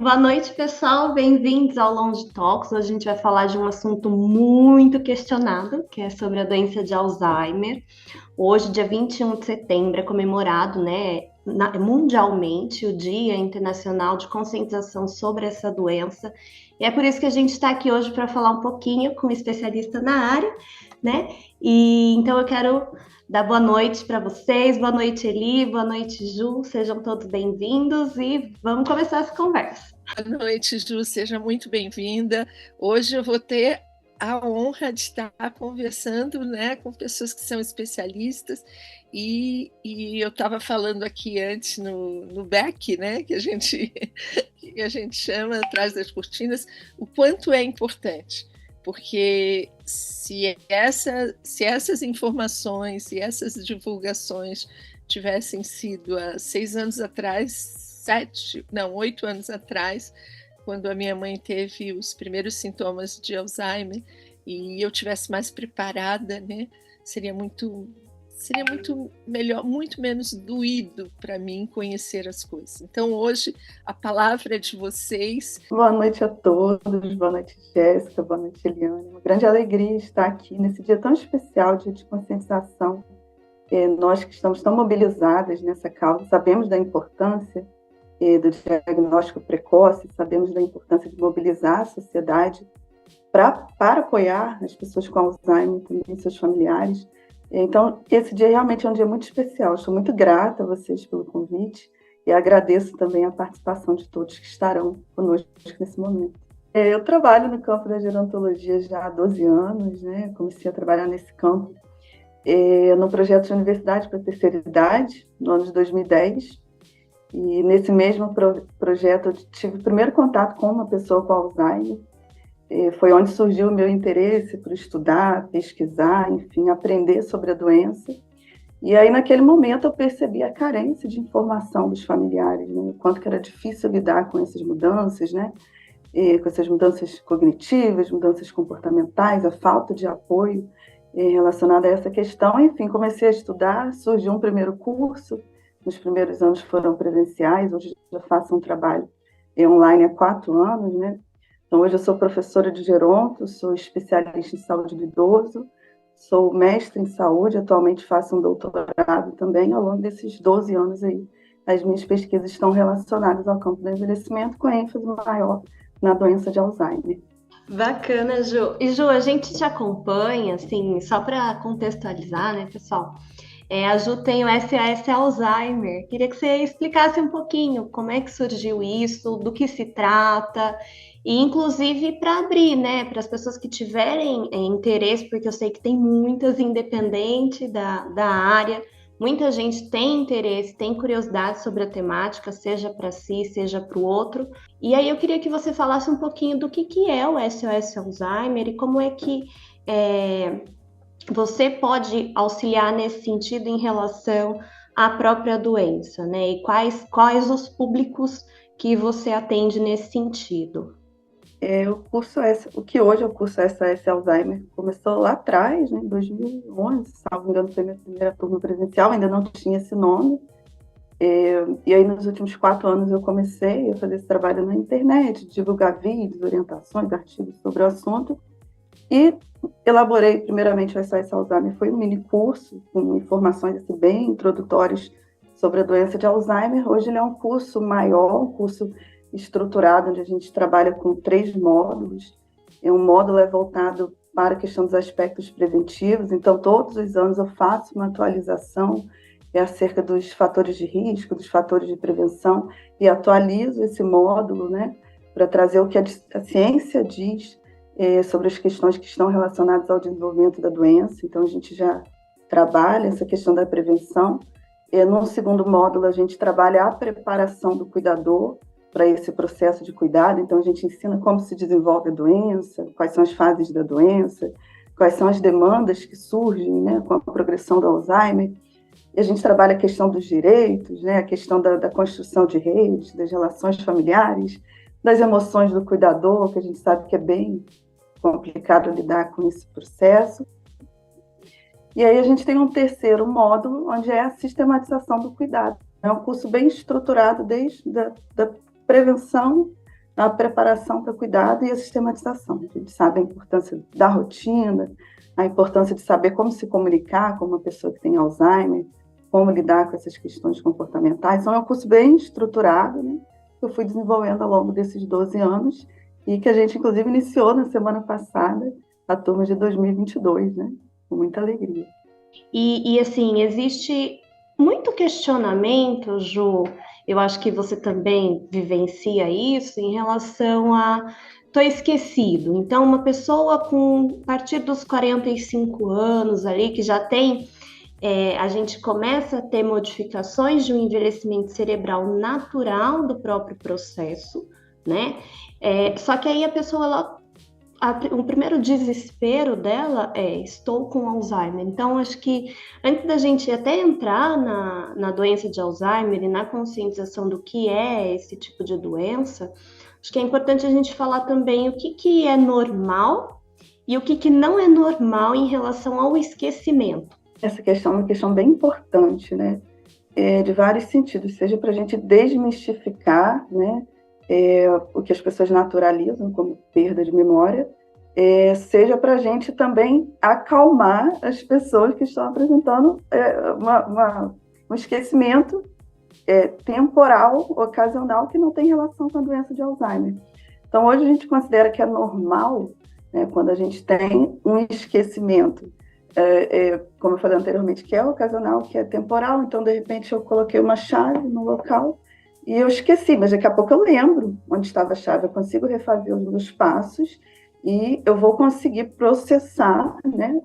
Boa noite, pessoal. Bem-vindos ao Longe Talks. Hoje a gente vai falar de um assunto muito questionado, que é sobre a doença de Alzheimer. Hoje, dia 21 de setembro, é comemorado, mundialmente o Dia Internacional de Conscientização sobre essa doença. E é por isso que a gente está aqui hoje para falar um pouquinho com um especialista na área, né? E então eu quero dar boa noite para vocês. Boa noite, Eli. Boa noite, Ju. Sejam todos bem-vindos e vamos começar essa conversa. Boa noite, Ju, seja muito bem-vinda. Hoje eu vou ter a honra de estar conversando, né, com pessoas que são especialistas e eu estava falando aqui antes no back, né, que a gente chama atrás das cortinas, o quanto é importante, porque se essas informações e essas divulgações tivessem sido há 6 anos atrás, 8 anos atrás, quando a minha mãe teve os primeiros sintomas de Alzheimer e eu tivesse mais preparada, né, seria muito melhor, muito menos doído para mim conhecer as coisas. Então hoje a palavra é de vocês. Boa noite a todos, boa noite Jéssica, boa noite Eliane. Uma grande alegria estar aqui nesse dia tão especial, dia de conscientização. Nós que estamos tão mobilizadas nessa causa, sabemos da importância do diagnóstico precoce, sabemos da importância de mobilizar a sociedade para apoiar as pessoas com Alzheimer, também seus familiares. Então, esse dia realmente é um dia muito especial. Estou muito grata a vocês pelo convite e agradeço também a participação de todos que estarão conosco nesse momento. Eu trabalho no campo da gerontologia já há 12 anos, né? Comecei a trabalhar nesse campo no projeto de Universidade para a Terceira Idade, no ano de 2010. E nesse mesmo projeto eu tive o primeiro contato com uma pessoa com Alzheimer. Foi onde surgiu o meu interesse por estudar, pesquisar, enfim, aprender sobre a doença. E aí, naquele momento, eu percebi a carência de informação dos familiares, né? O quanto que era difícil lidar com essas mudanças, né? Com essas mudanças cognitivas, mudanças comportamentais, a falta de apoio relacionada a essa questão. Enfim, comecei a estudar, surgiu um primeiro curso. Nos primeiros anos foram presenciais, hoje já faço um trabalho online há 4 anos, né? Então, hoje eu sou professora de geronto, sou especialista em saúde do idoso, sou mestre em saúde, atualmente faço um doutorado também. Ao longo desses 12 anos aí, as minhas pesquisas estão relacionadas ao campo do envelhecimento, com ênfase maior na doença de Alzheimer. Bacana, Ju. E Ju, a gente te acompanha, assim, só para contextualizar, né, pessoal? A Ju tem o SOS Alzheimer. Queria que você explicasse um pouquinho como é que surgiu isso, do que se trata, e inclusive para abrir, né, para as pessoas que tiverem interesse, porque eu sei que tem muitas, independente da área, muita gente tem interesse, tem curiosidade sobre a temática, seja para si, seja para o outro. E aí eu queria que você falasse um pouquinho do que é o SOS Alzheimer e como é que você pode auxiliar nesse sentido em relação à própria doença, né? E quais os públicos que você atende nesse sentido? O que hoje é o curso SOS Alzheimer começou lá atrás, né, em 2011, se não me engano, foi minha primeira turma presencial, ainda não tinha esse nome. E aí, nos últimos 4 anos, eu comecei a fazer esse trabalho na internet, divulgar vídeos, orientações, artigos sobre o assunto, e elaborei, primeiramente, o SOS Alzheimer. Foi um mini curso com informações assim, bem introdutórias sobre a doença de Alzheimer. Hoje ele é um curso maior, um curso estruturado, onde a gente trabalha com 3 módulos. Um módulo é voltado para a questão dos aspectos preventivos, então todos os anos eu faço uma atualização acerca dos fatores de risco, dos fatores de prevenção, e atualizo esse módulo, né, para trazer o que a ciência diz sobre as questões que estão relacionadas ao desenvolvimento da doença. Então a gente já trabalha essa questão da prevenção. No segundo módulo a gente trabalha a preparação do cuidador para esse processo de cuidado. Então, a gente ensina como se desenvolve a doença, quais são as fases da doença, quais são as demandas que surgem, né, com a progressão do Alzheimer. E a gente trabalha a questão dos direitos, né, a questão da construção de redes, das relações familiares, das emoções do cuidador, que a gente sabe que é bem complicado lidar com esse processo. E aí a gente tem um terceiro módulo, onde é a sistematização do cuidado. É um curso bem estruturado desde da prevenção a preparação para cuidado e a sistematização. A gente sabe a importância da rotina, a importância de saber como se comunicar com uma pessoa que tem Alzheimer, como lidar com essas questões comportamentais. Então, é um curso bem estruturado, né, que eu fui desenvolvendo ao longo desses 12 anos e que a gente, inclusive, iniciou na semana passada, a turma de 2022, né, com muita alegria. E assim, existe muito questionamento, Ju, eu acho que você também vivencia isso em relação a tô esquecido. Então, uma pessoa com a partir dos 45 anos ali, que já tem, a gente começa a ter modificações de um envelhecimento cerebral natural do próprio processo, né? Só que aí a pessoa, o primeiro desespero dela estou com Alzheimer. Então, acho que antes da gente até entrar na doença de Alzheimer e na conscientização do que é esse tipo de doença, acho que é importante a gente falar também o que é normal e o que não é normal em relação ao esquecimento. Essa questão é uma questão bem importante, né? De vários sentidos, seja para a gente desmistificar, né? O que as pessoas naturalizam como perda de memória, seja para a gente também acalmar as pessoas que estão apresentando um esquecimento temporal, ocasional, que não tem relação com a doença de Alzheimer. Então, hoje a gente considera que é normal, né, quando a gente tem um esquecimento, como eu falei anteriormente, que é ocasional, que é temporal. Então, de repente, eu coloquei uma chave no local e eu esqueci, mas daqui a pouco eu lembro onde estava a chave, eu consigo refazer os meus passos e eu vou conseguir processar, né,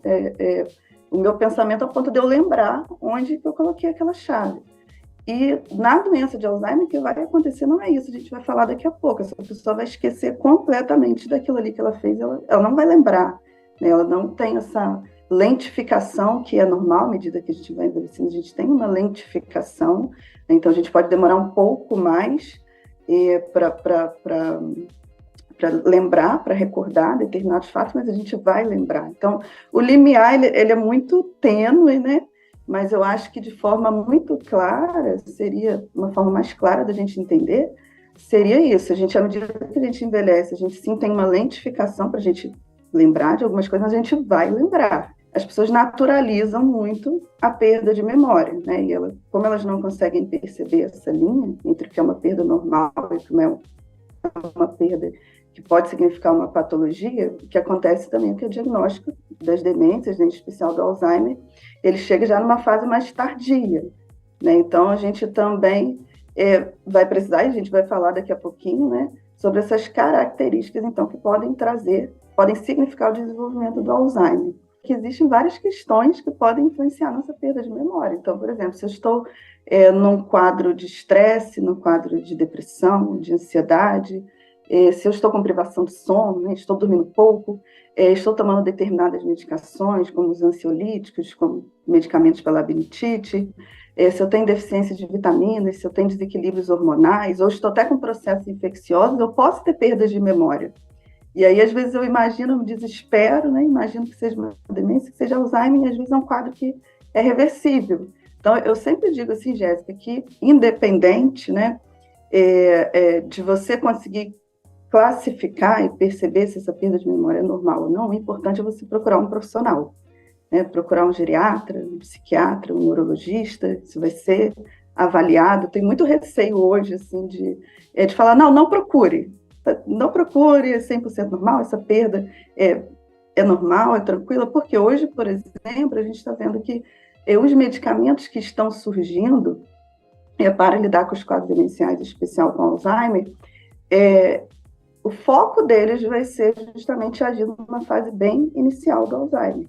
o meu pensamento a ponto de eu lembrar onde eu coloquei aquela chave. E na doença de Alzheimer, o que vai acontecer não é isso, a gente vai falar daqui a pouco. Essa pessoa vai esquecer completamente daquilo ali que ela fez, ela não vai lembrar, né? Ela não tem essa lentificação que é normal à medida que a gente vai envelhecendo. A gente tem uma lentificação, né? Então a gente pode demorar um pouco mais para lembrar, para recordar determinados fatos, mas a gente vai lembrar. Então, o limiar ele é muito tênue, né? Mas eu acho que de forma muito clara, seria uma forma mais clara da gente entender, seria isso. À medida que a gente envelhece, a gente sim tem uma lentificação para a gente lembrar de algumas coisas, mas a gente vai lembrar. As pessoas naturalizam muito a perda de memória, né? E como elas não conseguem perceber essa linha entre o que é uma perda normal e o que é uma perda que pode significar uma patologia, o que acontece também é que o diagnóstico das demências, em especial do Alzheimer, ele chega já numa fase mais tardia, né? Então, a gente também vai precisar, e a gente vai falar daqui a pouquinho, né, sobre essas características, então, que podem significar o desenvolvimento do Alzheimer. Que existem várias questões que podem influenciar nossa perda de memória. Então, por exemplo, se eu estou num quadro de estresse, num quadro de depressão, de ansiedade, se eu estou com privação de sono, né, estou dormindo pouco, estou tomando determinadas medicações, como os ansiolíticos, como medicamentos para labirintite, se eu tenho deficiência de vitaminas, se eu tenho desequilíbrios hormonais, ou estou até com processos infecciosos, eu posso ter perdas de memória. E aí, às vezes, eu imagino um desespero, né, imagino que seja uma demência, que seja Alzheimer, e às vezes é um quadro que é reversível. Então, eu sempre digo assim, Jéssica, que independente, né, de você conseguir classificar e perceber se essa perda de memória é normal ou não, o importante é você procurar um profissional, né? Procurar um geriatra, um psiquiatra, um neurologista, isso vai ser avaliado. Tem muito receio hoje, assim, de falar, não procure, é 100% normal, essa perda é normal, é tranquila, porque hoje, por exemplo, a gente está vendo que os medicamentos que estão surgindo para lidar com os quadros demenciais, em especial com Alzheimer, o foco deles vai ser justamente agir numa fase bem inicial do Alzheimer.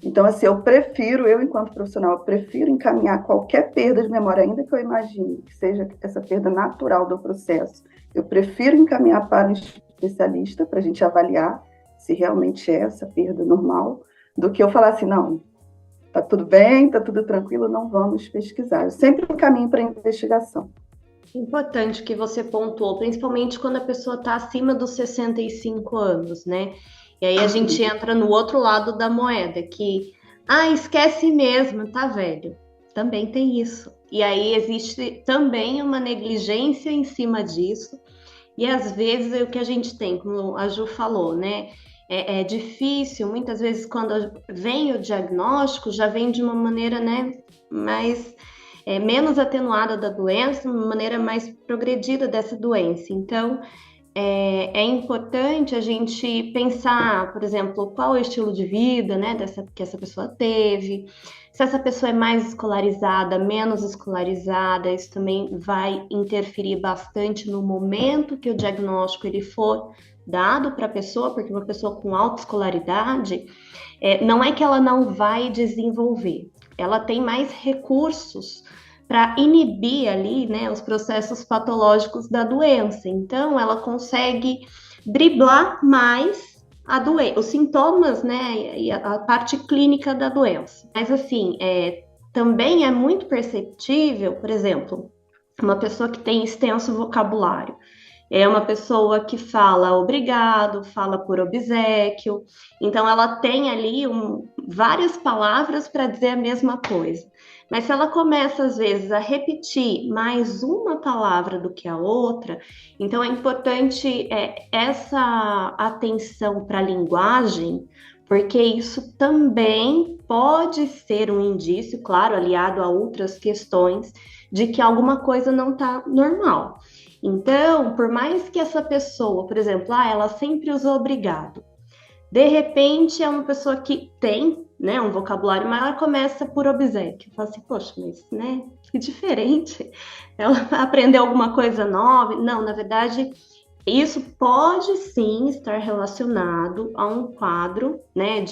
Então, assim, eu, enquanto profissional, prefiro encaminhar qualquer perda de memória, ainda que eu imagine que seja essa perda natural do processo. Eu prefiro encaminhar para um especialista, para a gente avaliar se realmente é essa perda normal, do que eu falar assim, não, está tudo bem, está tudo tranquilo, não vamos pesquisar. Eu sempre encaminho para investigação. Importante que você pontuou, principalmente quando a pessoa está acima dos 65 anos, né? E aí a gente entra no outro lado da moeda, que, esquece mesmo, tá velho. Também tem isso. E aí existe também uma negligência em cima disso. E às vezes é o que a gente tem, como a Ju falou, né? É difícil, muitas vezes, quando vem o diagnóstico, já vem de uma maneira, né, mais menos atenuada da doença, uma maneira mais progredida dessa doença. Então, é importante a gente pensar, por exemplo, qual é o estilo de vida, né, que essa pessoa teve, se essa pessoa é mais escolarizada, menos escolarizada, isso também vai interferir bastante no momento que o diagnóstico ele for dado para a pessoa, porque uma pessoa com alta escolaridade, não é que ela não vai desenvolver, ela tem mais recursos para inibir ali, né, os processos patológicos da doença. Então, ela consegue driblar mais a doença, os sintomas, né, e a parte clínica da doença. Mas, assim, também é muito perceptível, por exemplo, uma pessoa que tem extenso vocabulário. É uma pessoa que fala obrigado, fala por obséquio, então ela tem ali várias palavras para dizer a mesma coisa. Mas se ela começa, às vezes, a repetir mais uma palavra do que a outra, então é importante essa atenção para a linguagem, porque isso também pode ser um indício, claro, aliado a outras questões, de que alguma coisa não está normal. Então, por mais que essa pessoa, por exemplo, ela sempre usou obrigado, de repente é uma pessoa que tem, né, um vocabulário maior, começa por obséquio. Fala assim, poxa, mas, né, que diferente. Ela aprendeu alguma coisa nova? Não, na verdade, isso pode sim estar relacionado a um quadro, né,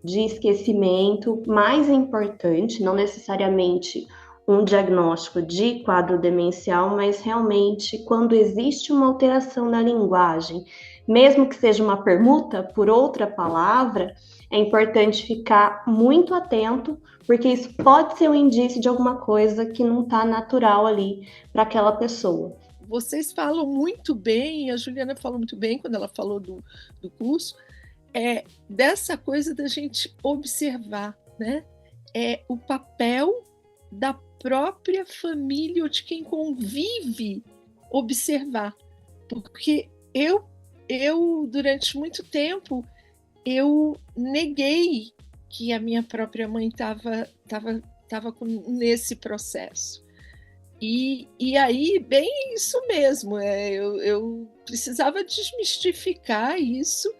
de esquecimento mais importante, não necessariamente um diagnóstico de quadro demencial, mas realmente quando existe uma alteração na linguagem, mesmo que seja uma permuta por outra palavra, é importante ficar muito atento, porque isso pode ser um indício de alguma coisa que não está natural ali para aquela pessoa. Vocês falam muito bem, a Juliana falou muito bem quando ela falou do curso, dessa coisa da gente observar, né? O papel da própria família ou de quem convive observar. Porque eu durante muito tempo, eu neguei que a minha própria mãe estava nesse processo. E aí, bem isso mesmo, eu precisava desmistificar isso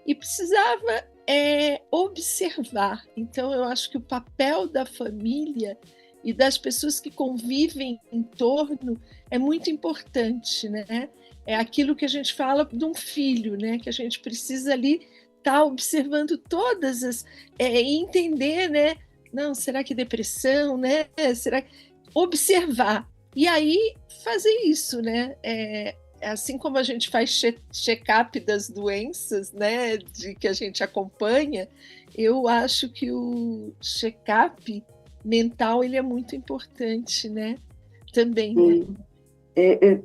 e precisava observar. Então, eu acho que o papel da família e das pessoas que convivem em torno é muito importante, né? É aquilo que a gente fala de um filho, né? Que a gente precisa ali estar observando todas as... e entender, né? Não, será que depressão, né? Será que... Observar. E aí, fazer isso, né? Assim como a gente faz check-up das doenças, né? Que a gente acompanha, eu acho que o check-up mental ele é muito importante, né? Também, né?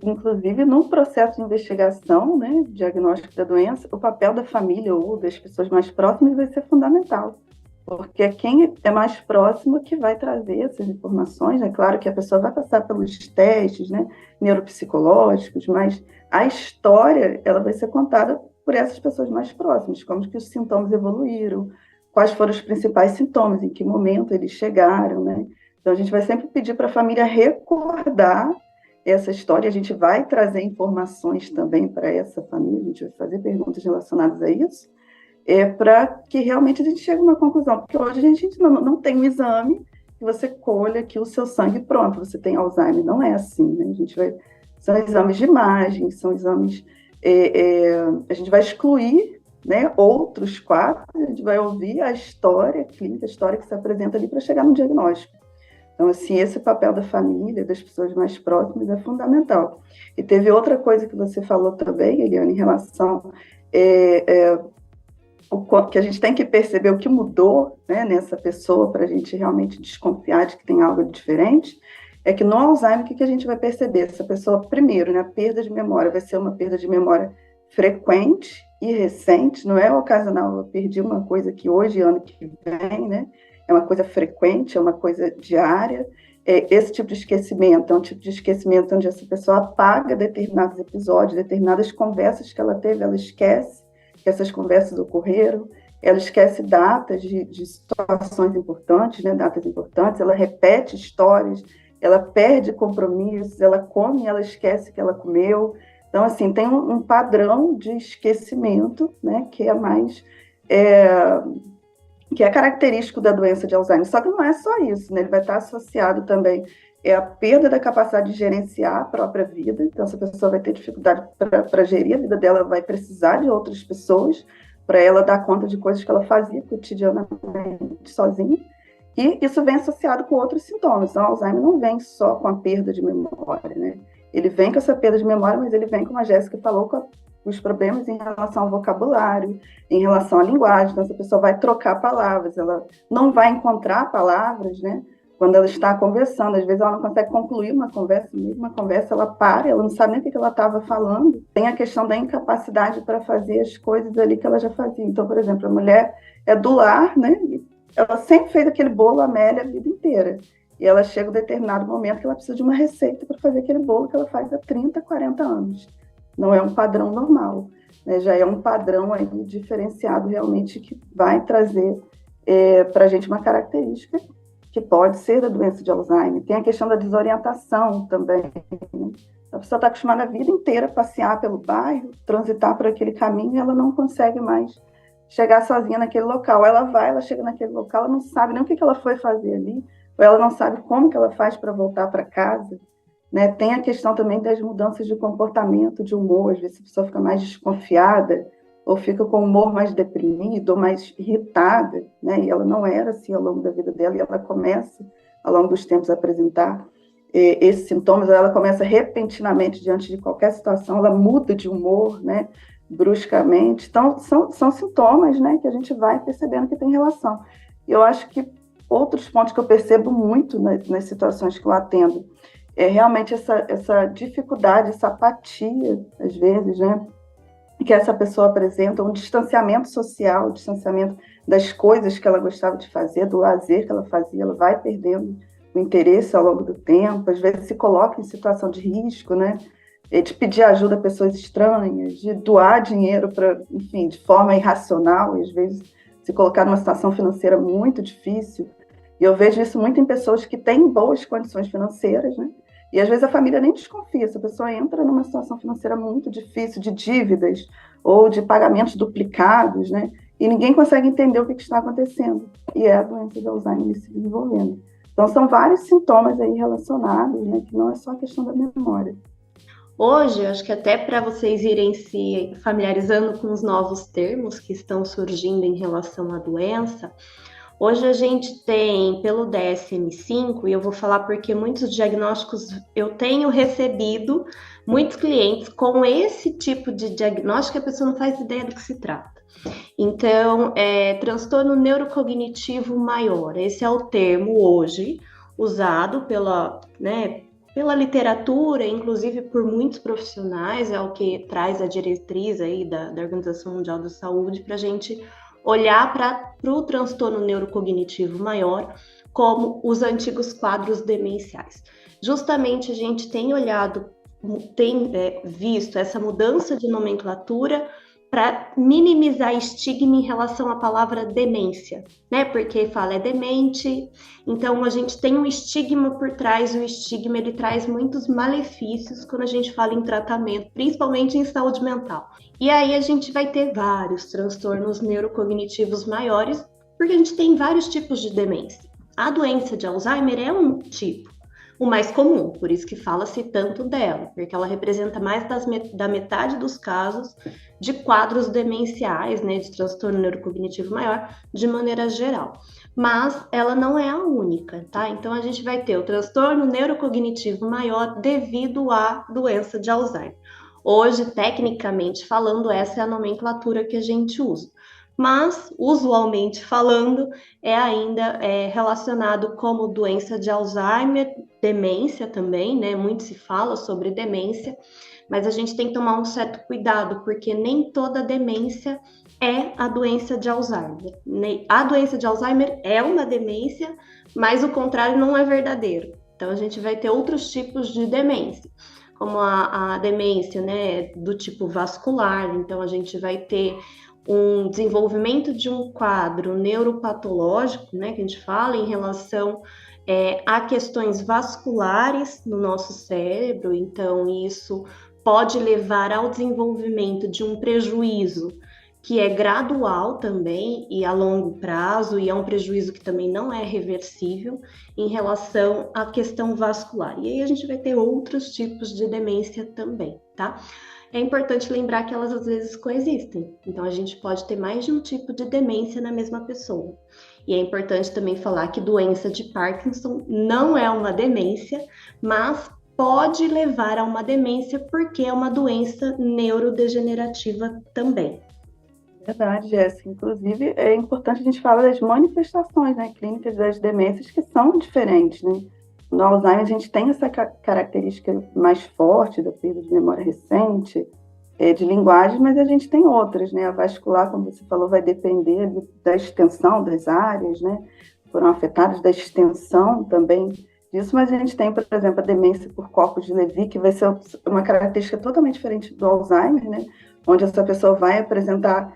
Inclusive, no processo de investigação, né, diagnóstico da doença, o papel da família ou das pessoas mais próximas vai ser fundamental, porque é quem é mais próximo que vai trazer essas informações. É claro que a pessoa vai passar pelos testes, né, neuropsicológicos, mas a história ela vai ser contada por essas pessoas mais próximas, como que os sintomas evoluíram, quais foram os principais sintomas, em que momento eles chegaram, né? Então, a gente vai sempre pedir para a família recordar essa história, a gente vai trazer informações também para essa família, a gente vai fazer perguntas relacionadas a isso, para que realmente a gente chegue a uma conclusão, porque hoje a gente não tem um exame que você colha aqui o seu sangue pronto, você tem Alzheimer, não é assim, né? A gente vai, são exames de imagem, são exames, a gente vai excluir, né, outros quadros, a gente vai ouvir a história clínica, a história que se apresenta ali para chegar no diagnóstico. Então, assim, esse papel da família, das pessoas mais próximas, é fundamental. E teve outra coisa que você falou também, Eliane, em relação que a gente tem que perceber o que mudou, né, nessa pessoa para a gente realmente desconfiar de que tem algo diferente, é que no Alzheimer, o que a gente vai perceber? Essa pessoa, primeiro, né, a perda de memória vai ser uma perda de memória frequente e recente, não é ocasional, eu perdi uma coisa que hoje, ano que vem, né? é uma coisa frequente, é uma coisa diária. Esse tipo de esquecimento é um tipo de esquecimento onde essa pessoa apaga determinados episódios, determinadas conversas que ela teve, ela esquece que essas conversas ocorreram, ela esquece datas de situações importantes, né, datas importantes, ela repete histórias, ela perde compromissos, ela come e ela esquece que ela comeu. Então, assim, tem um padrão de esquecimento, né, que é mais... que é característico da doença de Alzheimer. Só que não é só isso, né? Ele vai estar associado também à perda da capacidade de gerenciar a própria vida. Então, essa pessoa vai ter dificuldade para gerir a vida dela, vai precisar de outras pessoas para ela dar conta de coisas que ela fazia cotidianamente sozinha. E isso vem associado com outros sintomas. Então, o Alzheimer não vem só com a perda de memória, né? Ele vem com essa perda de memória, mas ele vem, como a Jéssica falou, com os problemas em relação ao vocabulário, em relação à linguagem. Então, essa pessoa vai trocar palavras, ela não vai encontrar palavras, né? Quando ela está conversando, às vezes ela não consegue concluir uma conversa, mesmo uma conversa, ela para, ela não sabe nem o que ela estava falando. Tem a questão da incapacidade para fazer as coisas ali que ela já fazia. Então, por exemplo, a mulher é do lar, né? Ela sempre fez aquele bolo Amélia a vida inteira. E ela chega a um determinado momento que ela precisa de uma receita para fazer aquele bolo que ela faz há 30, 40 anos. Não é um padrão normal, né? Já é um padrão aí diferenciado realmente que vai trazer para a gente uma característica que pode ser da doença de Alzheimer. Tem a questão da desorientação também, né? A pessoa está acostumada a vida inteira a passear pelo bairro, transitar por aquele caminho, e ela não consegue mais chegar sozinha naquele local. Ela chega naquele local, ela não sabe nem o que ela foi fazer ali, ou ela não sabe como que ela faz para voltar para casa, né? Tem a questão também das mudanças de comportamento, de humor, às vezes a pessoa fica mais desconfiada, ou fica com o humor mais deprimido, ou mais irritada, né? E ela não era assim ao longo da vida dela, e ela começa, ao longo dos tempos, a apresentar esses sintomas, ela começa repentinamente, diante de qualquer situação, ela muda de humor, né? Bruscamente. Então, são sintomas, né, que a gente vai percebendo que tem relação. E eu acho que outros pontos que eu percebo muito nas situações que eu atendo é realmente essa dificuldade, essa apatia, às vezes, né, que essa pessoa apresenta, um distanciamento social, um distanciamento das coisas que ela gostava de fazer, do lazer que ela fazia, ela vai perdendo o interesse ao longo do tempo, às vezes se coloca em situação de risco, né, de pedir ajuda a pessoas estranhas, de doar dinheiro enfim, de forma irracional, e às vezes se colocar numa situação financeira muito difícil. E eu vejo isso muito em pessoas que têm boas condições financeiras, né? E às vezes a família nem desconfia, se a pessoa entra numa situação financeira muito difícil, de dívidas ou de pagamentos duplicados, né? E ninguém consegue entender o que está acontecendo. E é a doença de Alzheimer se desenvolvendo. Então são vários sintomas aí relacionados, né? Que não é só a questão da memória. Hoje, acho que até para vocês irem se familiarizando com os novos termos que estão surgindo em relação à doença, hoje a gente tem pelo DSM-5, e eu vou falar porque muitos diagnósticos eu tenho recebido, muitos clientes com esse tipo de diagnóstico, a pessoa não faz ideia do que se trata. Então, transtorno neurocognitivo maior, esse é o termo hoje usado pela literatura, inclusive por muitos profissionais, é o que traz a diretriz aí da Organização Mundial da Saúde para a gente olhar para o transtorno neurocognitivo maior como os antigos quadros demenciais. Justamente a gente tem visto essa mudança de nomenclatura para minimizar estigma em relação à palavra demência, né? Porque fala é demente, então a gente tem um estigma por trás, o estigma ele traz muitos malefícios quando a gente fala em tratamento, principalmente em saúde mental. E aí a gente vai ter vários transtornos neurocognitivos maiores, porque a gente tem vários tipos de demência. A doença de Alzheimer é um tipo, o mais comum, por isso que fala-se tanto dela, porque ela representa mais da metade dos casos de quadros demenciais, né, de transtorno neurocognitivo maior, de maneira geral. Mas ela não é a única, tá? Então a gente vai ter o transtorno neurocognitivo maior devido à doença de Alzheimer. Hoje, tecnicamente falando, essa é a nomenclatura que a gente usa. Mas, usualmente falando, é ainda relacionado como doença de Alzheimer, demência também, né? Muito se fala sobre demência, mas a gente tem que tomar um certo cuidado, porque nem toda demência é a doença de Alzheimer. A doença de Alzheimer é uma demência, mas o contrário não é verdadeiro. Então, a gente vai ter outros tipos de demência, como a demência, né, do tipo vascular. Então, a gente vai ter um desenvolvimento de um quadro neuropatológico, né, que a gente fala em relação a questões vasculares no nosso cérebro. Então, isso pode levar ao desenvolvimento de um prejuízo que é gradual também e a longo prazo, e é um prejuízo que também não é reversível em relação à questão vascular. E aí a gente vai ter outros tipos de demência também, tá? É importante lembrar que elas às vezes coexistem, então a gente pode ter mais de um tipo de demência na mesma pessoa. E é importante também falar que doença de Parkinson não é uma demência, mas pode levar a uma demência porque é uma doença neurodegenerativa também. Verdade, Jéssica. Inclusive, é importante a gente falar das manifestações, né, clínicas das demências que são diferentes, né? No Alzheimer, a gente tem essa característica mais forte da perda de memória recente, de linguagem, mas a gente tem outras, né? A vascular, como você falou, vai depender da extensão das áreas, né? Foram afetadas, da extensão também disso, mas a gente tem, por exemplo, a demência por corpos de Levy, que vai ser uma característica totalmente diferente do Alzheimer, né? Onde essa pessoa vai apresentar,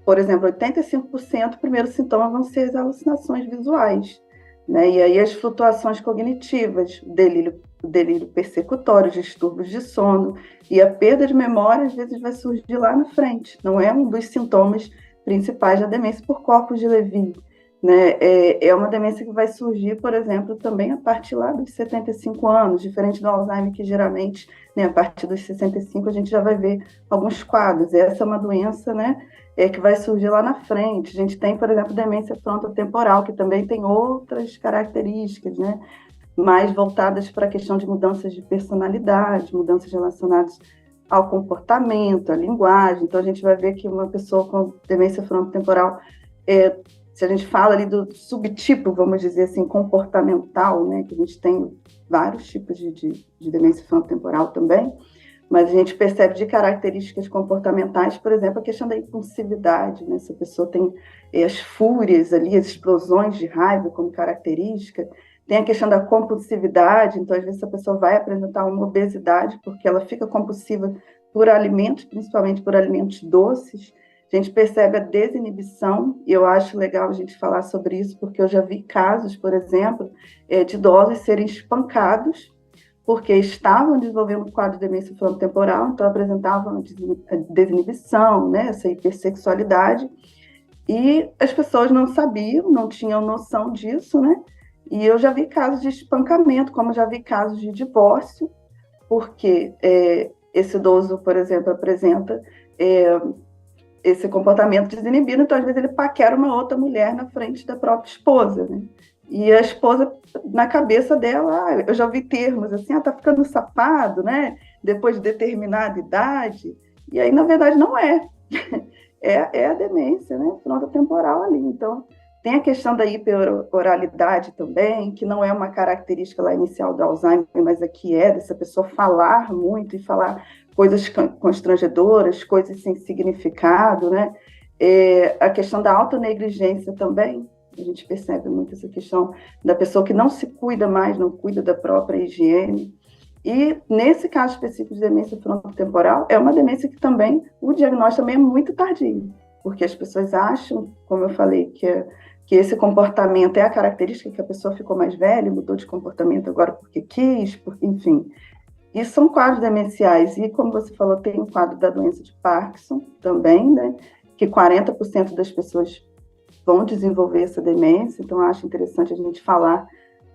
por exemplo, 85% primeiros sintomas vão ser as alucinações visuais, né? E aí as flutuações cognitivas, delírio persecutório, distúrbios de sono, e a perda de memória às vezes vai surgir lá na frente, não é um dos sintomas principais da demência por corpos de Levy, né? É uma demência que vai surgir, por exemplo, também a partir lá dos 75 anos, diferente do Alzheimer, que geralmente, né, a partir dos 65 a gente já vai ver alguns quadros. Essa é uma doença, né, que vai surgir lá na frente. A gente tem, por exemplo, demência frontotemporal, que também tem outras características, né, mais voltadas para a questão de mudanças de personalidade, mudanças relacionadas ao comportamento, à linguagem. Então, a gente vai ver que uma pessoa com demência frontotemporal, se a gente fala ali do subtipo, vamos dizer assim, comportamental, né, que a gente tem vários tipos de demência frontotemporal também, mas a gente percebe de características comportamentais, por exemplo, a questão da impulsividade, né, se a pessoa tem as fúrias ali, as explosões de raiva como característica, tem a questão da compulsividade, então às vezes a pessoa vai apresentar uma obesidade porque ela fica compulsiva por alimentos, principalmente por alimentos doces. A gente percebe a desinibição, e eu acho legal a gente falar sobre isso, porque eu já vi casos, por exemplo, de idosos serem espancados porque estavam desenvolvendo um quadro de demência frontotemporal, então apresentavam a desinibição, né, essa hipersexualidade, e as pessoas não sabiam, não tinham noção disso, né? E eu já vi casos de espancamento, como já vi casos de divórcio, porque esse idoso, por exemplo, apresenta esse comportamento desinibido, então às vezes ele paquera uma outra mulher na frente da própria esposa, né? E a esposa, na cabeça dela, eu já vi termos assim, tá ficando safado, né? Depois de determinada idade, e aí na verdade não é. É a demência, né? Frontotemporal ali. Então, tem a questão da hiperoralidade também, que não é uma característica lá inicial do Alzheimer, mas aqui dessa pessoa falar muito e falar coisas constrangedoras, coisas sem significado, né? A questão da autonegligência também, a gente percebe muito essa questão da pessoa que não se cuida mais, não cuida da própria higiene. E nesse caso específico de demência frontotemporal, é uma demência que também, o diagnóstico também é muito tardio, porque as pessoas acham, como eu falei, que esse comportamento é a característica que a pessoa ficou mais velha, mudou de comportamento agora porque quis, enfim. E são quadros demenciais, e como você falou, tem o quadro da doença de Parkinson também, né, que 40% das pessoas vão desenvolver essa demência, então acho interessante a gente falar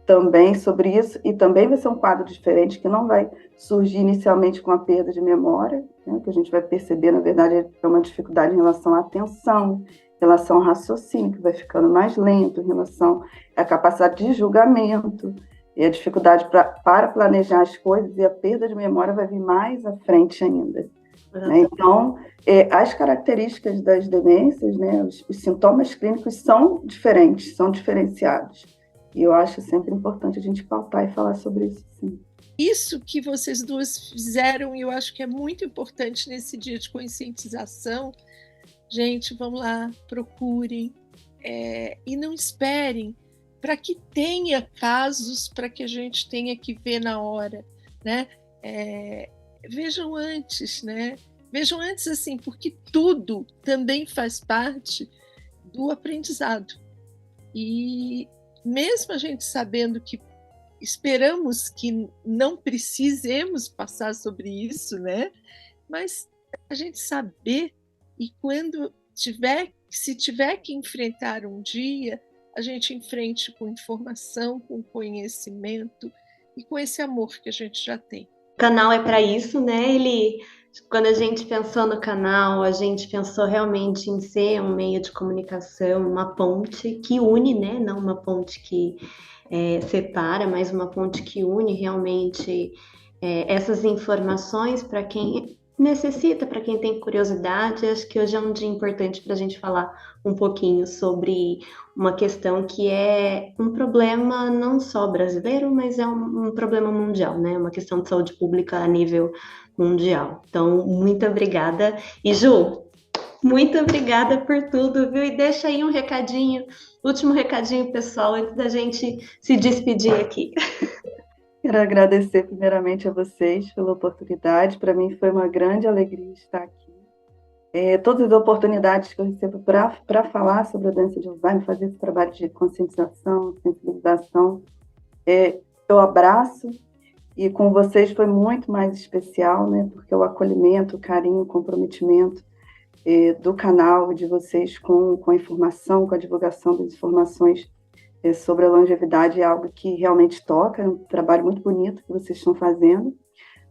também sobre isso, e também vai ser um quadro diferente, que não vai surgir inicialmente com a perda de memória, né, que a gente vai perceber, na verdade, é uma dificuldade em relação à atenção, em relação ao raciocínio, que vai ficando mais lento, em relação à capacidade de julgamento, e a dificuldade para planejar as coisas, e a perda de memória vai vir mais à frente ainda. Né? Então, as características das demências, né, os sintomas clínicos são diferentes, são diferenciados. E eu acho sempre importante a gente pautar e falar sobre isso, sim. Isso que vocês duas fizeram, e eu acho que é muito importante nesse dia de conscientização, Gente, vamos lá, procurem, e não esperem para que tenha casos para que a gente tenha que ver na hora, né? Vejam antes, né? Vejam antes, assim, porque tudo também faz parte do aprendizado. E mesmo a gente sabendo que esperamos que não precisemos passar sobre isso, né? Mas a gente saber, e quando se tiver que enfrentar um dia, a gente enfrente com informação, com conhecimento e com esse amor que a gente já tem. O canal é para isso, né? Quando a gente pensou no canal, a gente pensou realmente em ser um meio de comunicação, uma ponte que une, né? Não uma ponte que separa, mas uma ponte que une realmente essas informações para quem necessita, para quem tem curiosidade. Acho que hoje é um dia importante para a gente falar um pouquinho sobre uma questão que é um problema não só brasileiro, mas é um problema mundial, né? Uma questão de saúde pública a nível mundial. Então, muito obrigada. E Ju, muito obrigada por tudo, viu? E deixa aí um recadinho, último recadinho, pessoal, antes da gente se despedir aqui. Quero agradecer primeiramente a vocês pela oportunidade. Para mim foi uma grande alegria estar aqui. Todas as oportunidades que eu recebo para falar sobre a doença de Alzheimer, fazer esse trabalho de conscientização, sensibilização, eu abraço. E com vocês foi muito mais especial, né? Porque o acolhimento, o carinho, o comprometimento do canal, de vocês com a informação, com a divulgação das informações sobre a longevidade é algo que realmente toca, é um trabalho muito bonito que vocês estão fazendo.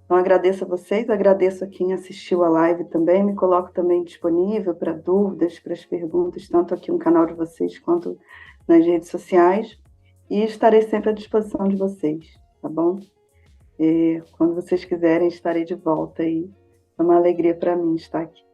Então, agradeço a vocês, agradeço a quem assistiu a live também, me coloco também disponível para dúvidas, para as perguntas, tanto aqui no canal de vocês quanto nas redes sociais, e estarei sempre à disposição de vocês, tá bom? Quando vocês quiserem, estarei de volta, e é uma alegria para mim estar aqui.